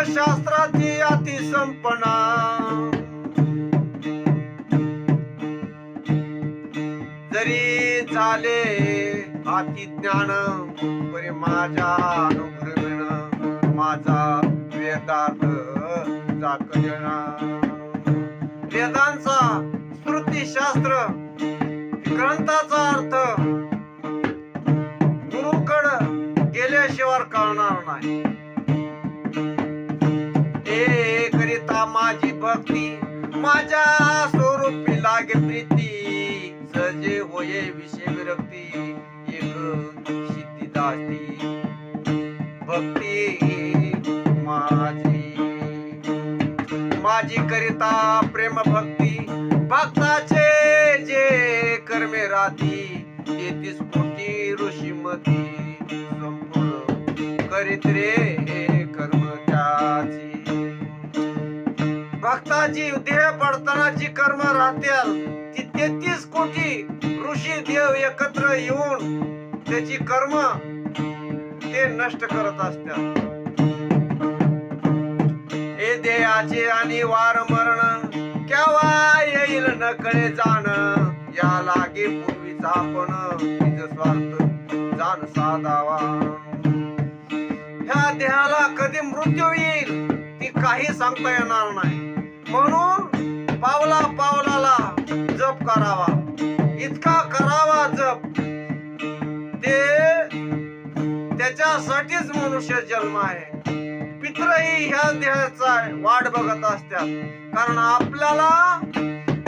शास्त्राची अतिसंपना जरी झाले अतिज्ञान परी माझ्या अनुभवेन माझा वेदार्थ जाकलेला वेदांचा श्रुतीशास्त्र ग्रंथाचा अर्थ गुरुकडं गेल्याशिवाय कळणार नाही. करिता माझी भक्ती माझ्या स्वरूपी लागे प्रीती सजे होये विषय विरक्ती एक सिद्धिदास्ती भक्ती माझी करिता प्रेम भक्ती भक्ताचे जे कर्मे राती 33 कोटी ऋषीमती संपूर्ण करीत रे कर्म त्याची. भक्ताची देह पडताना जी कर्म राहतील ती 33 कोटी ऋषी देव एकत्र येऊन त्याची कर्म ते नष्ट करत असतात. हे देहाचे आणि वार मरण केव्हा येईल न कळे जाण या लागे पूर्वीचा आपण निज स्वार्थ जाण साधावा. ह्या देहाला कधी मृत्यू येईल ती काही सांगता येणार नाही. म्हणून पावला पावलाला जप करावा इतका करावा जप ते त्याच्यासाठीच मनुष्य जन्म आहे. पितरही ह्या देहाचा वाट बघत असतात कारण आपल्याला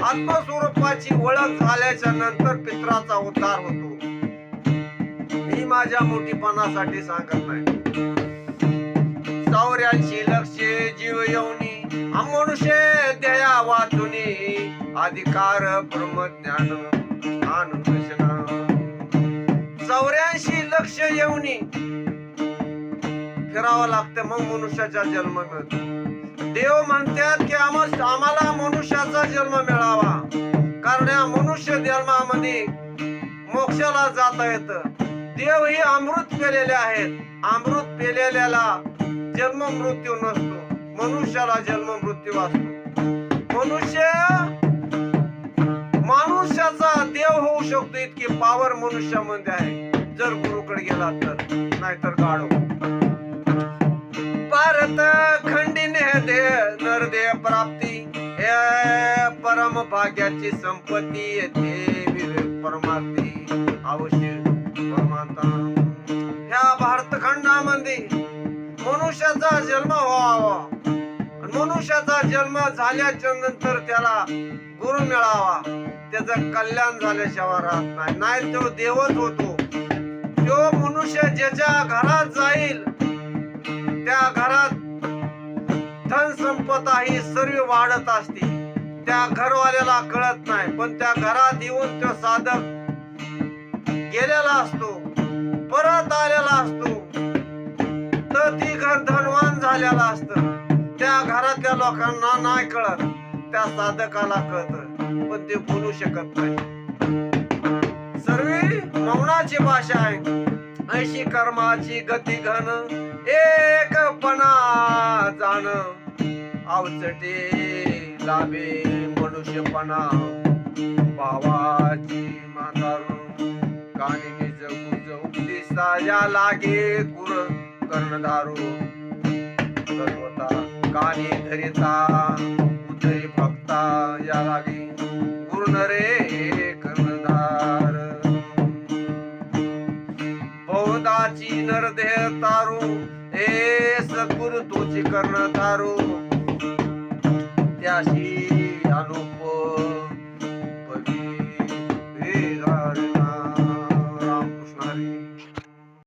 आत्मस्वरूपाची ओळख झाल्याच्या नंतर पितराचा उद्धार होतो. मी माझ्या मोठीपणासाठी सांगत नाही. 84 लक्ष जीव येऊनी मनुष्य दया वाचुनी अधिकार ब्रह्मज्ञान आनंद 84 लक्ष येऊनी फिरावं लागतं मग मनुष्याचा जन्म मिळतो. देव म्हणतात की आम्हाला मनुष्याचा जन्म मिळावा कारण या मनुष्य जन्मामध्ये मोक्षाला जाता येतं. देव ही अमृत पेलेले आहेत. अमृत पेलेल्याला जन्म मृत्यू नसतो. मनुष्याला जन्म मृत्यू असतो. मनुष्याचा देव होऊ शकतो इतकी पावर मनुष्यामध्ये आहे जर गुरुकडे गेला तर, नाहीतर गाढव. भारत खंडीने दे नरदेह प्राप्ती हे परम भाग्याची संपत्ती येते परमार्थी अवश्य परमात्मा. ह्या भारतखंडामध्ये मनुष्याचा जन्म व्हावा. मनुष्याचा जन्म झाल्याच्या नंतर त्याला गुरु मिळावा. त्याचं कल्याण झाल्याशिवाय राहत नाही. नाही तो देवच होतो. तो मनुष्य ज्याच्या घरात जाईल त्या घरात धन संपदा ही सर्व वाढत असते. त्या घरवाल्याला कळत नाही पण त्या घरात येऊन तो साधक गेलेला असतो परत आलेला असतो तर ती घर धनवान झालेला असत. त्या घरातल्या लोकांना नाही कळत त्या साधकाला कळत पण ते बोलू शकत नाही. सर्व मौनाची भाषा आहे. ऐशी कर्माची गती घन एकपणा जाण अवचटे लाभे मनुष्यपणा भावाची मातारू कानी निज गुज उपदेशा या लागे गुर कर्णधारू सर्वता कानी धरिता उदरी भक्ता या लागे गुरु नरे कर्णधार बहुदाची नरदेह तारू हे सद्गुरु तुझी कर्णधारू त्याशी